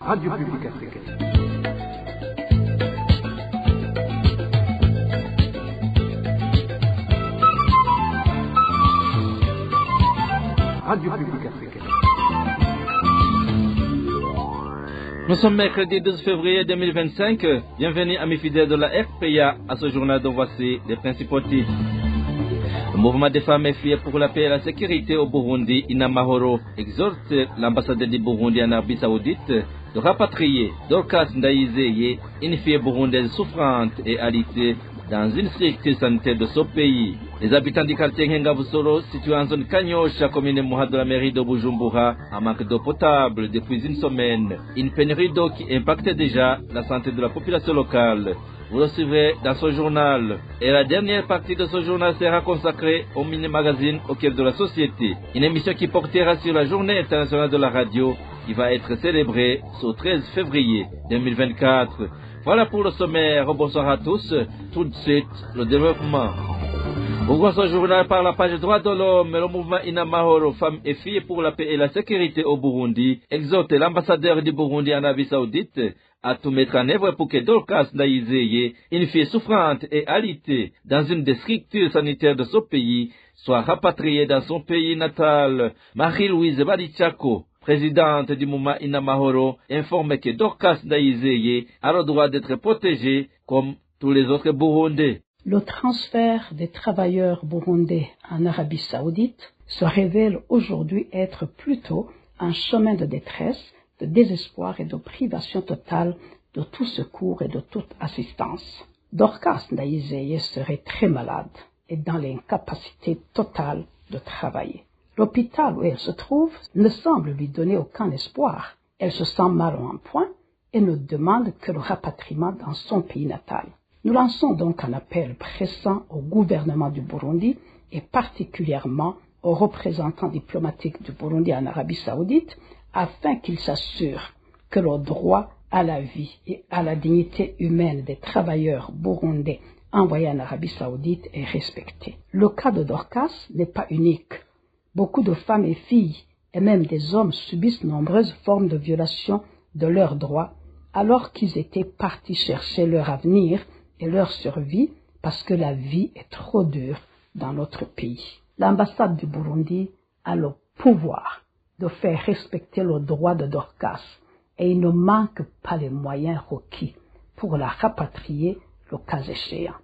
Radio Publique Africaine. Radio Publique Africaine. Nous sommes mercredi 12 février 2025. Bienvenue amis fidèles de la RPA à ce journal dont voici les principaux titres. Le mouvement des femmes et filles pour la paix et la sécurité au Burundi, Inamahoro, exhorte l'ambassadeur du Burundi en Arabie Saoudite de rapatrier Dorcas Ndayizeye, une fille burundaise souffrante et alitée dans une structure sanitaire de ce pays. Les habitants du quartier Ngengavusoro, situé en zone Kanyosha, commune Mouha de la mairie de Bujumbura, en manque d'eau potable depuis une semaine. Une pénurie d'eau qui impacte déjà la santé de la population locale. Vous recevrez dans ce journal. Et la dernière partie de ce journal sera consacrée au mini-magazine au cœur de la société. Une émission qui portera sur la journée internationale de la radio qui va être célébrée ce 13 février 2024. Voilà pour le sommaire. Bonsoir à tous. Tout de suite, le développement. Ouvrons ce journal par la page droit de l'homme. Le mouvement Inamahoro, femmes et filles pour la paix et la sécurité au Burundi, exhorte l'ambassadeur du Burundi en Arabie Saoudite à tout mettre en œuvre pour que Dorcas Ndayizeye, une fille souffrante et alitée dans une des structures sanitaires de ce pays, soit rapatriée dans son pays natal. Marie-Louise Badichako, présidente du mouvement Inamahoro, informe que Dorcas Ndayizeye a le droit d'être protégée comme tous les autres Burundais. Le transfert des travailleurs burundais en Arabie Saoudite se révèle aujourd'hui être plutôt un chemin de détresse, de désespoir et de privation totale de tout secours et de toute assistance. Dorcas Ndayizeye serait très malade et dans l'incapacité totale de travailler. L'hôpital où elle se trouve ne semble lui donner aucun espoir. Elle se sent mal en point et ne demande que le rapatriement dans son pays natal. Nous lançons donc un appel pressant au gouvernement du Burundi et particulièrement aux représentants diplomatiques du Burundi en Arabie Saoudite afin qu'ils s'assurent que le droit à la vie et à la dignité humaine des travailleurs burundais envoyés en Arabie Saoudite est respecté. Le cas de Dorcas n'est pas unique. Beaucoup de femmes et filles et même des hommes subissent nombreuses formes de violation de leurs droits alors qu'ils étaient partis chercher leur avenir et leur survie parce que la vie est trop dure dans notre pays. L'ambassade du Burundi a le pouvoir de faire respecter le droit de Dorcas et il ne manque pas les moyens requis pour la rapatrier le cas échéant.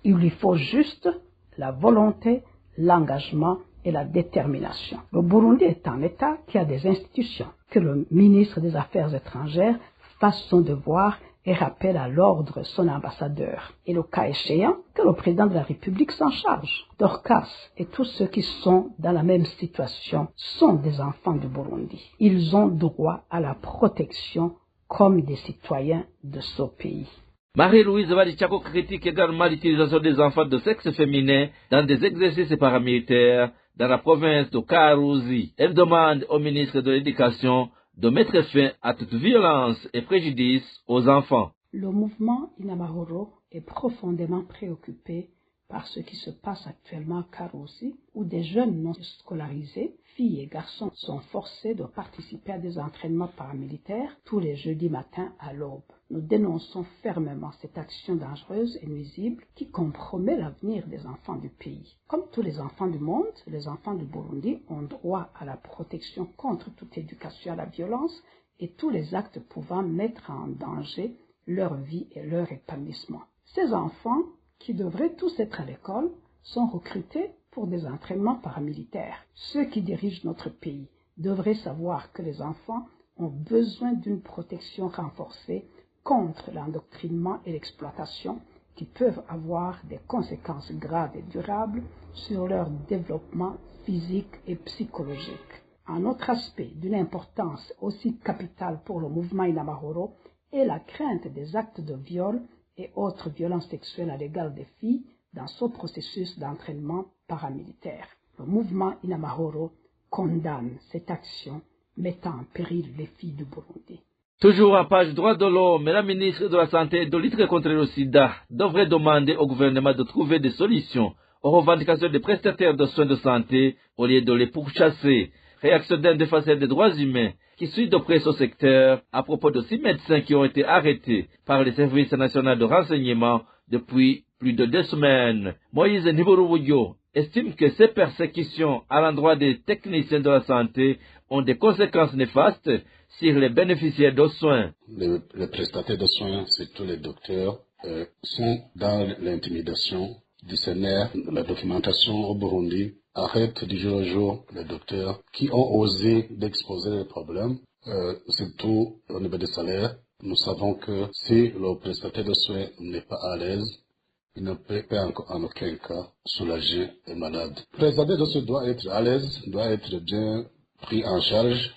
Il lui faut juste la volonté, l'engagement et la détermination. Le Burundi est un État qui a des institutions. Que le ministre des Affaires étrangères fasse son devoir et rappelle à l'ordre son ambassadeur. Et le cas échéant, que le président de la République s'en charge. Dorcas et tous ceux qui sont dans la même situation sont des enfants du Burundi. Ils ont droit à la protection comme des citoyens de ce pays. Marie-Louise Badichako critique également l'utilisation des enfants de sexe féminin dans des exercices paramilitaires dans la province de Karuzi. Elle demande au ministre de l'Éducation de mettre fin à toute violence et préjudice aux enfants. Le mouvement Inamahoro est profondément préoccupé par ce qui se passe actuellement à Karuzi, où des jeunes non scolarisés, filles et garçons, sont forcés de participer à des entraînements paramilitaires tous les jeudis matins à l'aube. Nous dénonçons fermement cette action dangereuse et nuisible qui compromet l'avenir des enfants du pays. Comme tous les enfants du monde, les enfants du Burundi ont droit à la protection contre toute éducation à la violence et tous les actes pouvant mettre en danger leur vie et leur épanouissement. Ces enfants, qui devraient tous être à l'école, sont recrutés pour des entraînements paramilitaires. Ceux qui dirigent notre pays devraient savoir que les enfants ont besoin d'une protection renforcée contre l'endoctrinement et l'exploitation qui peuvent avoir des conséquences graves et durables sur leur développement physique et psychologique. Un autre aspect d'une importance aussi capitale pour le mouvement Inamahoro est la crainte des actes de viol et autres violences sexuelles à l'égard des filles dans ce processus d'entraînement paramilitaire. Le mouvement Inamahoro condamne cette action mettant en péril les filles du Burundi. Toujours à page droit de l'homme, la ministre de la Santé et de lutte contre le sida devrait demander au gouvernement de trouver des solutions aux revendications des prestataires de soins de santé au lieu de les pourchasser. Réaction d'un défenseur des droits humains qui suit de près ce secteur à propos de 6 médecins qui ont été arrêtés par le service national de renseignement depuis plus de 2 semaines. Moïse Niborouyo estime que ces persécutions à l'endroit des techniciens de la santé ont des conséquences néfastes sur les bénéficiaires de soins. Les prestataires de soins, surtout les docteurs, sont dans l'intimidation. Du CNR, la documentation au Burundi arrête du jour au jour les docteurs qui ont osé d'exposer les problèmes, surtout au niveau des salaires. Nous savons que si le prestataire de soins n'est pas à l'aise, il ne peut en aucun cas soulager les malades. Le prestataire de soins doit être à l'aise, doit être bien pris en charge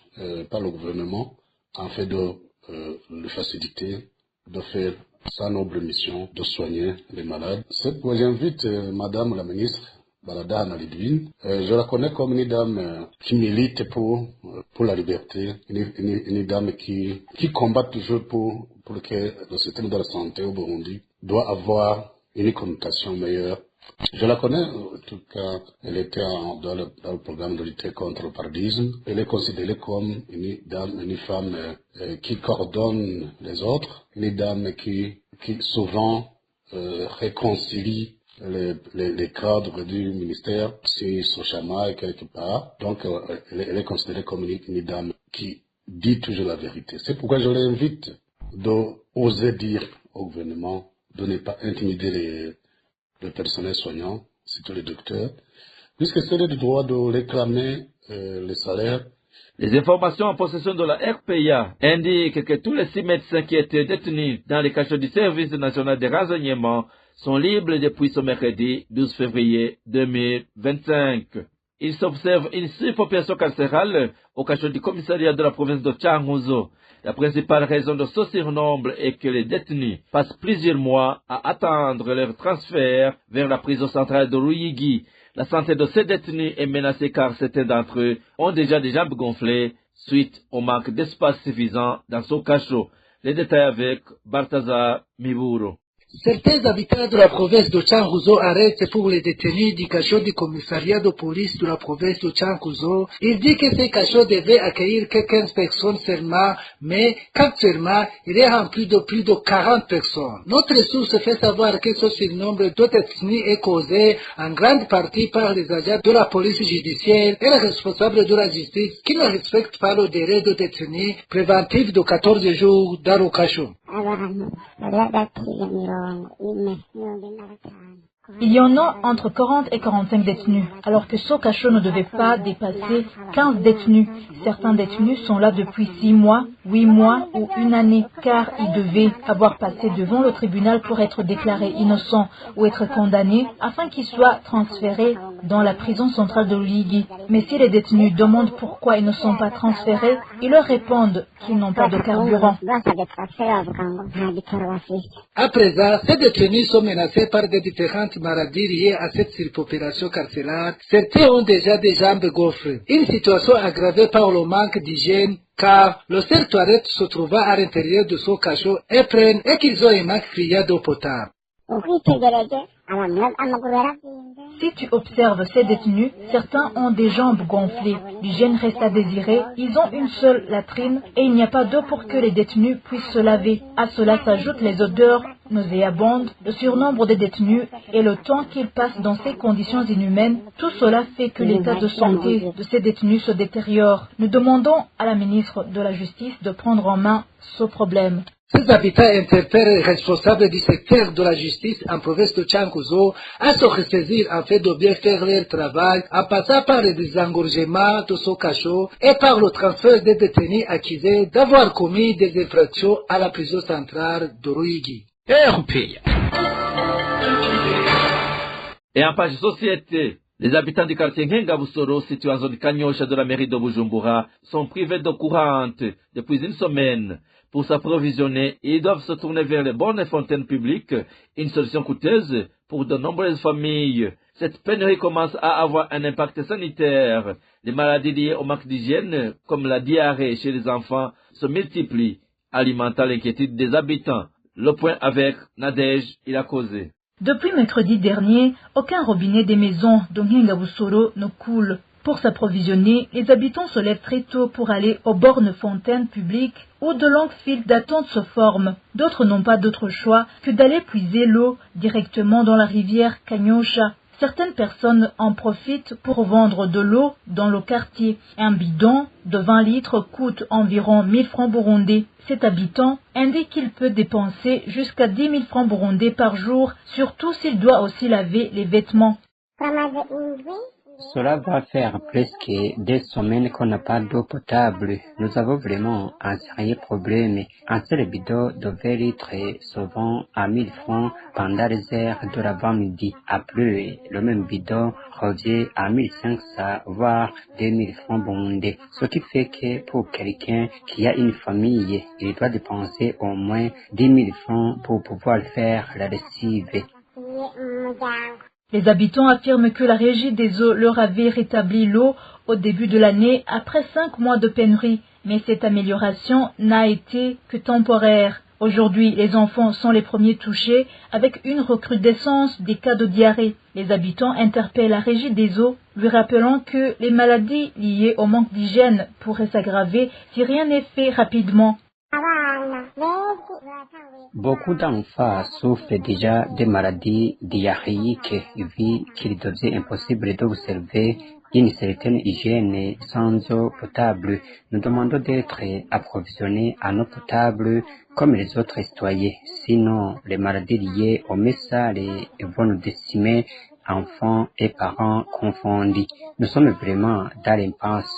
par le gouvernement afin de le faciliter, de faire sa noble mission de soigner les malades. C'est pourquoi j'invite Madame la ministre Balada Analidwin. Je la connais comme une dame qui milite pour la liberté, une dame qui combat toujours pour que le système de la santé au Burundi doit avoir une connotation meilleure. Je la connais, en tout cas, elle était dans le programme de lutte contre le paludisme. Elle est considérée comme une femme qui coordonne les autres, une dame qui souvent réconcilie les cadres du ministère si son chamaille quelque part. Donc, elle est considérée comme une dame qui dit toujours la vérité. C'est pourquoi je l'invite d'oser dire au gouvernement de ne pas intimider le personnel soignant, surtout les docteurs, puisque c'est le droit de réclamer les salaires. Les informations en possession de la RPA indiquent que tous les 6 médecins qui étaient détenus dans les cachots du service national des renseignements sont libres depuis ce mercredi 12 février 2025. Il s'observe une surpopulation carcérale au cachot du commissariat de la province de Cankuzo. La principale raison de ce surnombre est que les détenus passent plusieurs mois à attendre leur transfert vers la prison centrale de Ruyigi. La santé de ces détenus est menacée car certains d'entre eux ont déjà des jambes gonflées suite au manque d'espace suffisant dans ce cachot. Les détails avec Balthazar Miburo. Certains habitants de la province de Cankuzo arrêtent pour les détenus du cachot du commissariat de police de la province de Cankuzo. Il dit que ces cachots devaient accueillir que 15 personnes seulement, mais qu'actuellement, il est rempli de plus de 40 personnes. Notre source fait savoir que ce surnombre de détenus est causé en grande partie par les agents de la police judiciaire et les responsables de la justice qui ne respectent pas le délai de détenus préventif de 14 jours dans le cachot. Il y en a entre 40 et 45 détenus, alors que ce cachot ne devait pas dépasser 15 détenus. Certains détenus sont là depuis 6 mois, 8 mois ou 1 année, car ils devaient avoir passé devant le tribunal pour être déclarés innocents ou être condamnés, afin qu'ils soient transférés dans la prison centrale de Ruyigi. Mais si les détenus demandent pourquoi ils ne sont pas transférés, ils leur répondent qu'ils n'ont pas de carburant. À présent, ces détenus sont menacés par des différentes maladies liées à cette surpopulation carcérale. Certains ont déjà des jambes gonflées. Une situation aggravée par le manque d'hygiène, car le seul toilette se trouvant à l'intérieur de ce cachot est plein et qu'ils ont un manque criant d'eau potable. Si tu observes ces détenus, certains ont des jambes gonflées, l'hygiène reste à désirer, ils ont une seule latrine et il n'y a pas d'eau pour que les détenus puissent se laver. À cela s'ajoutent les odeurs nauséabondes, le surnombre des détenus et le temps qu'ils passent dans ces conditions inhumaines. Tout cela fait que l'état de santé de ces détenus se détériore. Nous demandons à la ministre de la Justice de prendre en main ce problème. Ces habitants interpellent les responsables du secteur de la justice en province de Cankuzo à se ressaisir afin de bien faire leur travail en passant par le désengorgement de ce cachot et par le transfert des détenus accusés d'avoir commis des infractions à la prison centrale de Ruyigi. Et en page société, les habitants du quartier Ngengabusoro, situé en zone Kanyosha de la mairie de Bujumbura, sont privés d'eau courante depuis 1 semaine. Pour s'approvisionner, ils doivent se tourner vers les bornes et fontaines publiques, une solution coûteuse pour de nombreuses familles. Cette pénurie commence à avoir un impact sanitaire. Les maladies liées au manque d'hygiène, comme la diarrhée chez les enfants, se multiplient, alimentant l'inquiétude des habitants. Le point avec Nadège, il a causé. Depuis mercredi dernier, aucun robinet des maisons de Ngengabusoro ne coule. Pour s'approvisionner, les habitants se lèvent très tôt pour aller aux bornes fontaines publiques où de longues files d'attente se forment. D'autres n'ont pas d'autre choix que d'aller puiser l'eau directement dans la rivière Kanyosha. Certaines personnes en profitent pour vendre de l'eau dans le quartier. Un bidon de 20 litres coûte environ 1000 francs burundais. Cet habitant indique qu'il peut dépenser jusqu'à 10 000 francs burundais par jour, surtout s'il doit aussi laver les vêtements. Cela va faire presque 2 semaines qu'on n'a pas d'eau potable. Nous avons vraiment un sérieux problème. Un seul bidon de 20 litres se vend à 1000 francs pendant les heures de l'avant-midi. Après, le même bidon revient à 1500 voire 2000 francs burundais. Ce qui fait que pour quelqu'un qui a une famille, il doit dépenser au moins 10 000 francs pour pouvoir faire la lessive. Les habitants affirment que la régie des eaux leur avait rétabli l'eau au début de l'année après 5 mois de pénurie. Mais cette amélioration n'a été que temporaire. Aujourd'hui, les enfants sont les premiers touchés avec une recrudescence des cas de diarrhée. Les habitants interpellent la régie des eaux, lui rappelant que les maladies liées au manque d'hygiène pourraient s'aggraver si rien n'est fait rapidement. Beaucoup d'enfants souffrent déjà des maladies diarrhéiques vu qu'il devient impossible d'observer une certaine hygiène sans eau potable. Nous demandons d'être approvisionnés en eau potable comme les autres citoyens. Sinon, les maladies liées au messal vont nous décimer, enfants et parents confondus. Nous sommes vraiment dans l'impasse.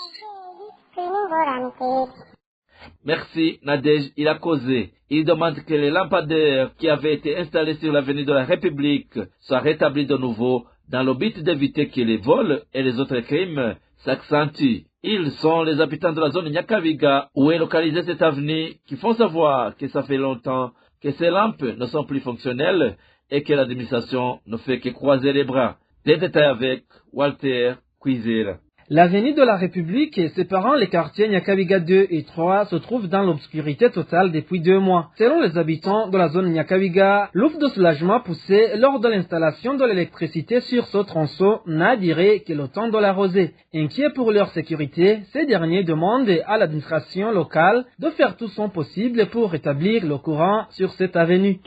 Merci Nadège, il a causé. Il demande que les lampadaires qui avaient été installés sur l'avenue de la République soient rétablis de nouveau dans le but d'éviter que les vols et les autres crimes s'accentuent. Ils sont les habitants de la zone Nyakabiga où est localisée cette avenue qui font savoir que ça fait longtemps que ces lampes ne sont plus fonctionnelles et que l'administration ne fait que croiser les bras. Des détails avec Walter Kwizera. L'avenue de la République séparant les quartiers Nyakabiga 2 et 3 se trouve dans l'obscurité totale depuis 2 mois. Selon les habitants de la zone Nyakabiga, l'offre de soulagement poussée lors de l'installation de l'électricité sur ce tronçon n'a duré que le temps de la rosée. Inquiets pour leur sécurité, ces derniers demandent à l'administration locale de faire tout son possible pour rétablir le courant sur cette avenue.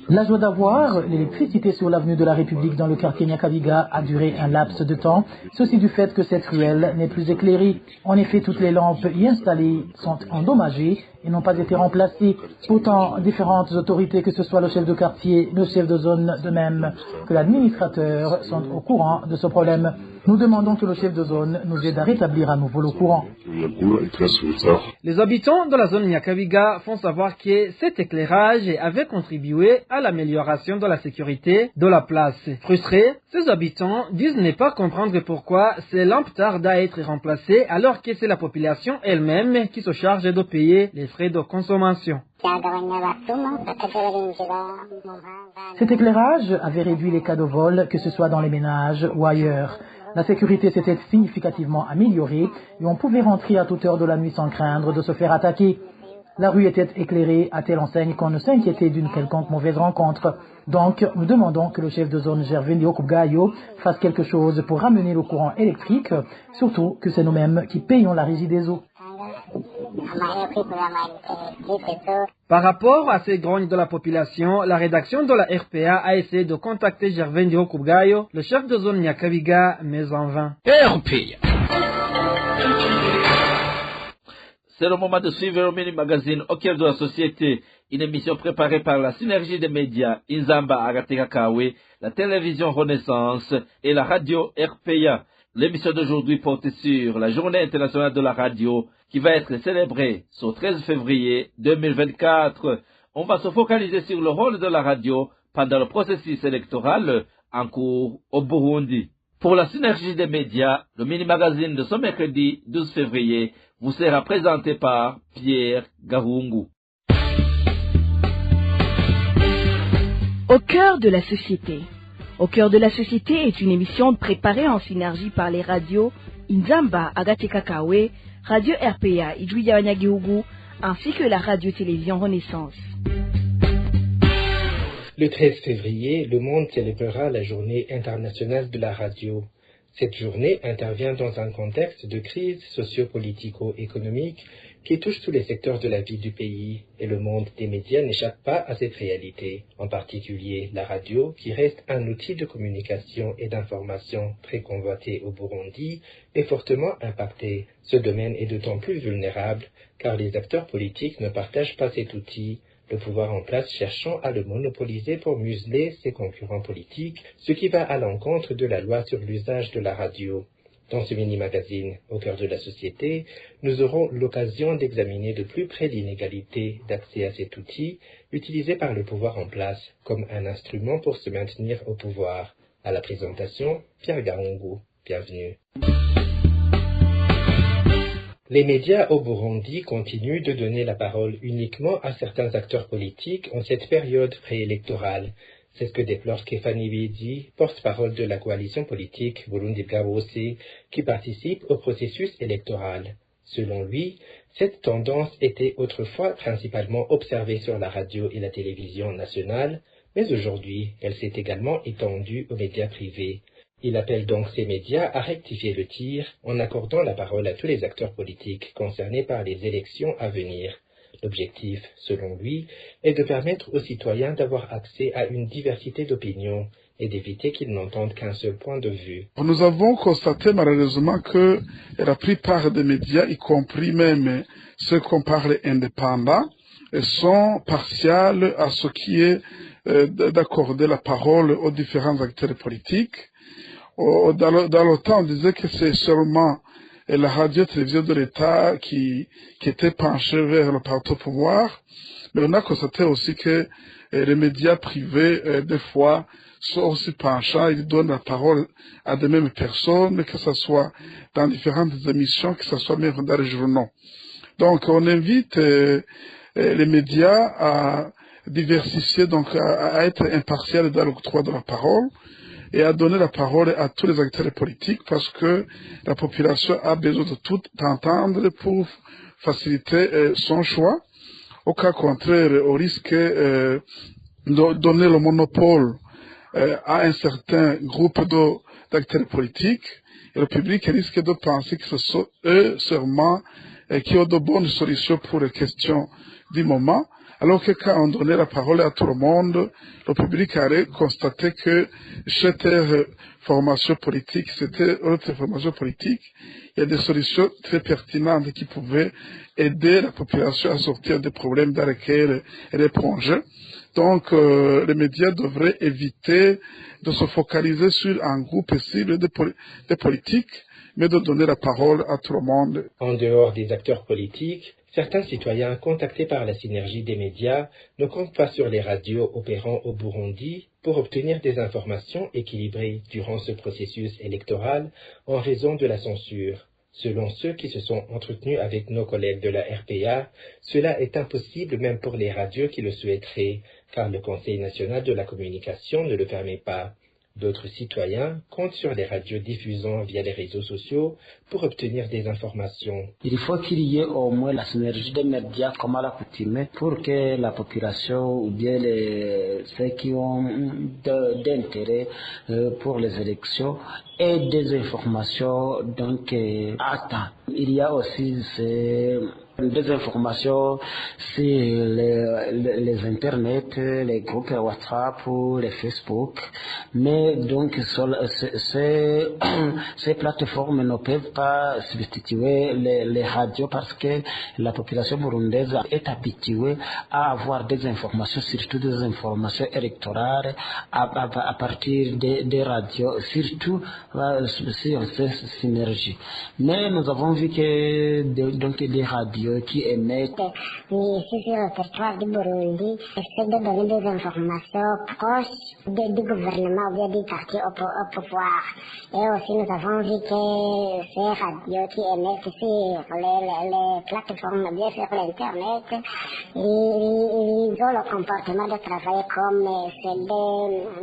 La joie d'avoir l'électricité sur l'avenue de la République dans le quartier Nyakabiga a duré un laps de temps. Ceci du fait que cette ruelle n'est plus éclairée. En effet, toutes les lampes y installées sont endommagées et n'ont pas été remplacées. Pourtant, différentes autorités, que ce soit le chef de quartier, le chef de zone, de même que l'administrateur, sont au courant de ce problème. Nous demandons que le chef de zone nous aide à rétablir à nouveau le courant. Les habitants de la zone Nyakabiga font savoir que cet éclairage avait contribué à l'amélioration de la sécurité de la place. Frustrés, ces habitants disent ne pas comprendre pourquoi ces lampes tardent à être remplacées alors que c'est la population elle-même qui se charge de payer les frais de consommation. Cet éclairage avait réduit les cas de vol, que ce soit dans les ménages ou ailleurs. La sécurité s'était significativement améliorée et on pouvait rentrer à toute heure de la nuit sans craindre de se faire attaquer. La rue était éclairée à telle enseigne qu'on ne s'inquiétait d'une quelconque mauvaise rencontre. Donc, nous demandons que le chef de zone Gervais Okubgayo fasse quelque chose pour ramener le courant électrique, surtout que c'est nous-mêmes qui payons la régie des eaux. Par rapport à ces grognes de la population, la rédaction de la RPA a essayé de contacter Gervais Okubgayo, le chef de zone Nyakabiga, mais en vain. RPA. C'est le moment de suivre le mini-magazine au cœur de la société, une émission préparée par la synergie des médias Inzamba Agatekakawe, la télévision Renaissance et la radio RPA. L'émission d'aujourd'hui porte sur la Journée internationale de la radio qui va être célébrée ce 13 février 2024. On va se focaliser sur le rôle de la radio pendant le processus électoral en cours au Burundi. Pour la synergie des médias, le mini-magazine de ce mercredi 12 février vous sera présenté par Pierre Gahungu. Au cœur de la société. Au cœur de la société est une émission préparée en synergie par les radios Inzamba Agatekakawe, Radio RPA Idjouya-Wanyagihugu, ainsi que la radio-télévision Renaissance. Le 13 février, le monde célébrera la Journée internationale de la radio. Cette journée intervient dans un contexte de crise socio-politico-économique qui touche tous les secteurs de la vie du pays, et le monde des médias n'échappe pas à cette réalité, en particulier la radio, qui reste un outil de communication et d'information très convoité au Burundi, est fortement impacté. Ce domaine est d'autant plus vulnérable, car les acteurs politiques ne partagent pas cet outil, le pouvoir en place cherchant à le monopoliser pour museler ses concurrents politiques, ce qui va à l'encontre de la loi sur l'usage de la radio. Dans ce mini-magazine, au cœur de la société, nous aurons l'occasion d'examiner de plus près l'inégalité d'accès à cet outil, utilisé par le pouvoir en place comme un instrument pour se maintenir au pouvoir. À la présentation, Pierre Garongo. Bienvenue. Les médias au Burundi continuent de donner la parole uniquement à certains acteurs politiques en cette période préélectorale. C'est ce que déplore Stéphanie Bidi, porte-parole de la coalition politique Burundi Bwabose, qui participe au processus électoral. Selon lui, cette tendance était autrefois principalement observée sur la radio et la télévision nationale, mais aujourd'hui, elle s'est également étendue aux médias privés. Il appelle donc ces médias à rectifier le tir en accordant la parole à tous les acteurs politiques concernés par les élections à venir. L'objectif, selon lui, est de permettre aux citoyens d'avoir accès à une diversité d'opinions et d'éviter qu'ils n'entendent qu'un seul point de vue. Nous avons constaté malheureusement que la plupart des médias, y compris même ceux qu'on parle indépendants, sont partials à ce qui est d'accorder la parole aux différents acteurs politiques. Dans le temps, on disait que c'est seulement la radio-télévision de l'État qui était penchée vers le parti au pouvoir. Mais on a constaté aussi que les médias privés, des fois, sont aussi penchants. Ils donnent la parole à des mêmes personnes, que ce soit dans différentes émissions, que ce soit même dans les journaux. Donc, on invite les médias à diversifier, donc à être impartial dans l'octroi de la parole, et à donner la parole à tous les acteurs politiques parce que la population a besoin de tout entendre pour faciliter son choix. Au cas contraire, au risque de donner le monopole à un certain groupe d'acteurs politiques, et le public risque de penser que ce sont eux seulement qui ont de bonnes solutions pour les questions du moment. Alors que quand on donnait la parole à tout le monde, le public allait constater que cette formation politique, cette autre formation politique, il y a des solutions très pertinentes qui pouvaient aider la population à sortir des problèmes dans lesquels elle est plongée. Donc, les médias devraient éviter de se focaliser sur un groupe cible de politiques, mais de donner la parole à tout le monde. En dehors des acteurs politiques, certains citoyens contactés par la synergie des médias ne comptent pas sur les radios opérant au Burundi pour obtenir des informations équilibrées durant ce processus électoral en raison de la censure. Selon ceux qui se sont entretenus avec nos collègues de la RPA, cela est impossible même pour les radios qui le souhaiteraient, car le Conseil national de la communication ne le permet pas. D'autres citoyens comptent sur les radios diffusant via les réseaux sociaux pour obtenir des informations. Il faut qu'il y ait au moins la synergie des médias comme à l'accoutumée pour que la population ou bien ceux qui ont d'intérêt pour les élections aient des informations donc à temps. Il y a aussi des informations sur les internets, les groupes WhatsApp ou les Facebook, mais donc ces plateformes ne peuvent pas substituer les radios parce que la population burundaise est habituée à avoir des informations, surtout des informations électorales à partir des radios, surtout sur ces synergies. Mais nous avons vu que donc des radios qui émettent. Ici sur le territoire du Burundi, essaie de donner des informations proches du gouvernement ou bien du parti au pouvoir. Et aussi nous avons vu que ces radios qui émettent sur les plateformes, bien sur l'internet, ils ont le comportement de travailler comme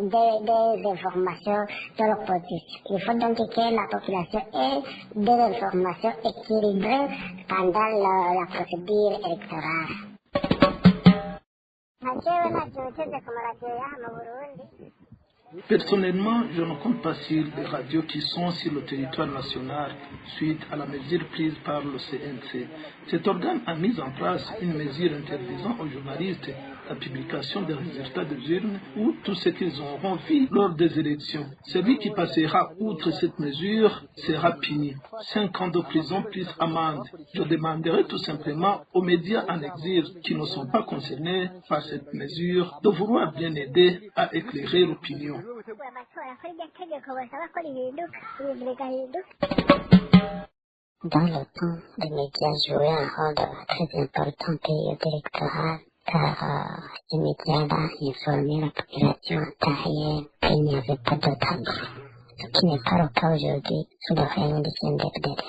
des informations de l'opposition. Il faut donc que la population ait des informations équilibrées pendant la procédure électorale. Personnellement, je ne compte pas sur les radios qui sont sur le territoire national suite à la mesure prise par le CNC. Cet organe a mis en place une mesure interdisant aux journalistes la publication des résultats des urnes ou tout ce qu'ils auront vu lors des élections. Celui qui passera outre cette mesure sera puni. 5 ans de prison plus amende. Je demanderai tout simplement aux médias en exil qui ne sont pas concernés par cette mesure de vouloir bien aider à éclairer l'opinion. Dans le temps, les médias jouaient un rôle très important en période électorale, car les médias là informaient la population en temps réel qu'il n'y avait pas d'autres. Ce qui n'est pas le cas aujourd'hui sous le règne du CNDP.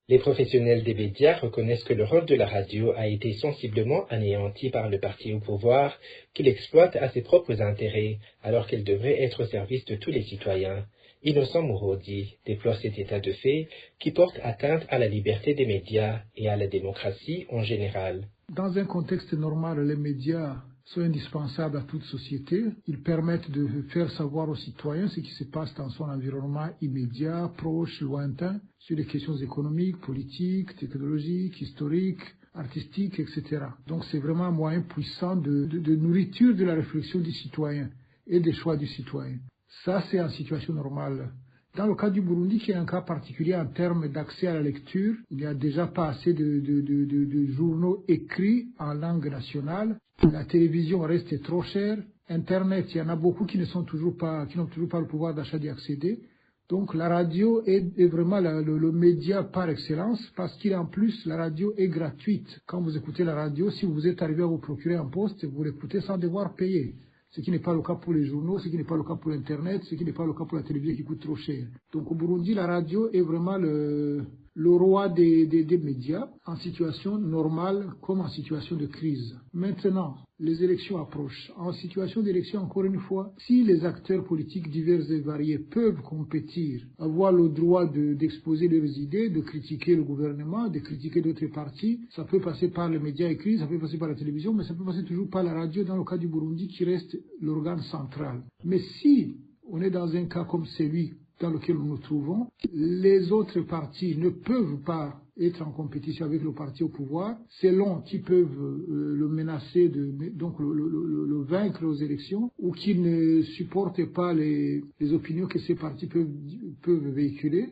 Les professionnels des médias reconnaissent que le rôle de la radio a été sensiblement anéanti par le parti au pouvoir, qu'il exploite à ses propres intérêts, alors qu'elle devrait être au service de tous les citoyens. Innocent Mourodi déplore cet état de fait qui porte atteinte à la liberté des médias et à la démocratie en général. Dans un contexte normal, les médias sont indispensables à toute société. Ils permettent de faire savoir aux citoyens ce qui se passe dans son environnement immédiat, proche, lointain, sur les questions économiques, politiques, technologiques, historiques, artistiques, etc. Donc c'est vraiment un moyen puissant de nourriture de la réflexion du citoyen et des choix du citoyen. Ça, c'est en situation normale. Dans le cas du Burundi, qui est un cas particulier en termes d'accès à la lecture, il n'y a déjà pas assez de journaux écrits en langue nationale. La télévision reste trop chère. Internet, il y en a beaucoup qui n'ont toujours pas le pouvoir d'achat d'y accéder. Donc la radio est vraiment le média par excellence, parce qu'en plus, la radio est gratuite. Quand vous écoutez la radio, si vous êtes arrivé à vous procurer un poste, vous l'écoutez sans devoir payer. Ce qui n'est pas le cas pour les journaux, ce qui n'est pas le cas pour Internet, ce qui n'est pas le cas pour la télévision qui coûte trop cher. Donc au Burundi, la radio est vraiment le roi des médias en situation normale comme en situation de crise. Maintenant, les élections approchent. En situation d'élection, encore une fois, si les acteurs politiques divers et variés peuvent compétir, avoir le droit d'exposer leurs idées, de critiquer le gouvernement, de critiquer d'autres partis, ça peut passer par les médias écrits, ça peut passer par la télévision, mais ça peut passer toujours par la radio dans le cas du Burundi qui reste l'organe central. Mais si on est dans un cas comme celui dans lequel nous nous trouvons, les autres partis ne peuvent pas être en compétition avec le parti au pouvoir, selon qui peuvent le menacer, donc le vaincre aux élections, ou qui ne supportent pas les opinions que ces partis peuvent véhiculer,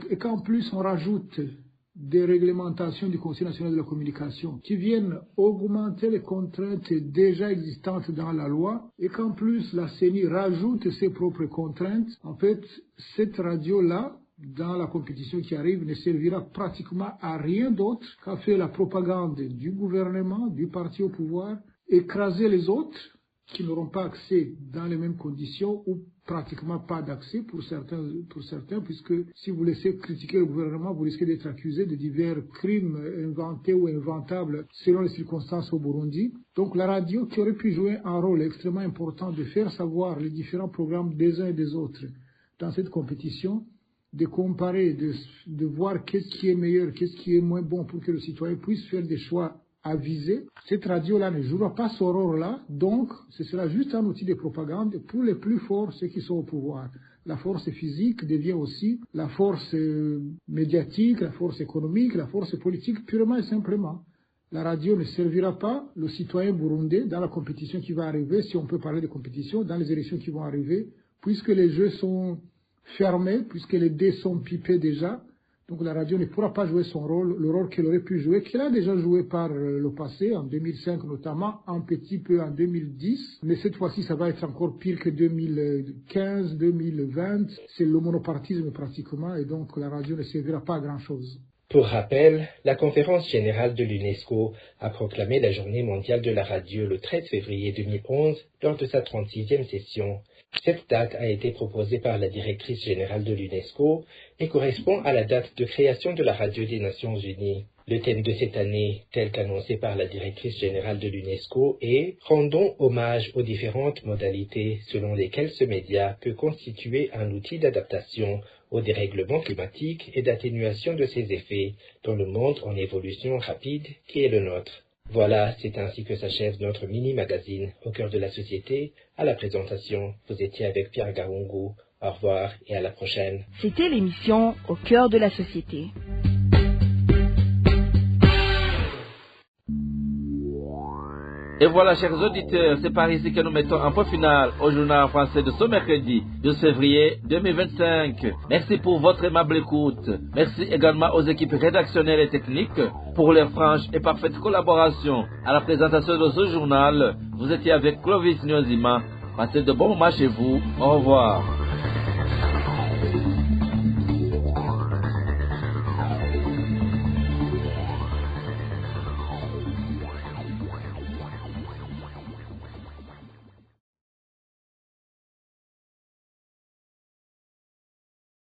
et qu'en plus on rajoute des réglementations du Conseil national de la communication qui viennent augmenter les contraintes déjà existantes dans la loi et qu'en plus la CENI rajoute ses propres contraintes, en fait, cette radio-là, dans la compétition qui arrive, ne servira pratiquement à rien d'autre qu'à faire la propagande du gouvernement, du parti au pouvoir, écraser les autres qui n'auront pas accès dans les mêmes conditions ou pratiquement pas d'accès pour certains, puisque si vous laissez critiquer le gouvernement, vous risquez d'être accusé de divers crimes inventés ou inventables selon les circonstances au Burundi. Donc la radio qui aurait pu jouer un rôle extrêmement important de faire savoir les différents programmes des uns et des autres dans cette compétition, de comparer, de voir qu'est-ce qui est meilleur, qu'est-ce qui est moins bon pour que le citoyen puisse faire des choix avisés. Cette radio-là ne jouera pas ce rôle-là, donc ce sera juste un outil de propagande pour les plus forts, ceux qui sont au pouvoir. La force physique devient aussi la force médiatique, la force économique, la force politique, purement et simplement. La radio ne servira pas le citoyen burundais dans la compétition qui va arriver, si on peut parler de compétition, dans les élections qui vont arriver, puisque les jeux sont fermés, puisque les dés sont pipés déjà. Donc la radio ne pourra pas jouer son rôle, le rôle qu'elle aurait pu jouer, qu'elle a déjà joué par le passé, en 2005 notamment, un petit peu en 2010. Mais cette fois-ci, ça va être encore pire que 2015, 2020. C'est le monopartisme pratiquement, et donc la radio ne servira pas à grand-chose. Pour rappel, la conférence générale de l'UNESCO a proclamé la journée mondiale de la radio le 13 février 2011 lors de sa 36e session. Cette date a été proposée par la directrice générale de l'UNESCO et correspond à la date de création de la radio des Nations Unies. Le thème de cette année, tel qu'annoncé par la directrice générale de l'UNESCO, est « Rendons hommage aux différentes modalités selon lesquelles ce média peut constituer un outil d'adaptation au dérèglement climatique et d'atténuation de ses effets dans le monde en évolution rapide qui est le nôtre ». Voilà, c'est ainsi que s'achève notre mini-magazine au cœur de la société. À la présentation, vous étiez avec Pierre Gaoungou. Au revoir et à la prochaine. C'était l'émission Au cœur de la société. Et voilà, chers auditeurs, c'est par ici que nous mettons un point final au journal français de ce mercredi 12 février 2025. Merci pour votre aimable écoute. Merci également aux équipes rédactionnelles et techniques pour leur franche et parfaite collaboration à la présentation de ce journal. Vous étiez avec Clovis Nyozima. Passez de bons moments chez vous. Au revoir.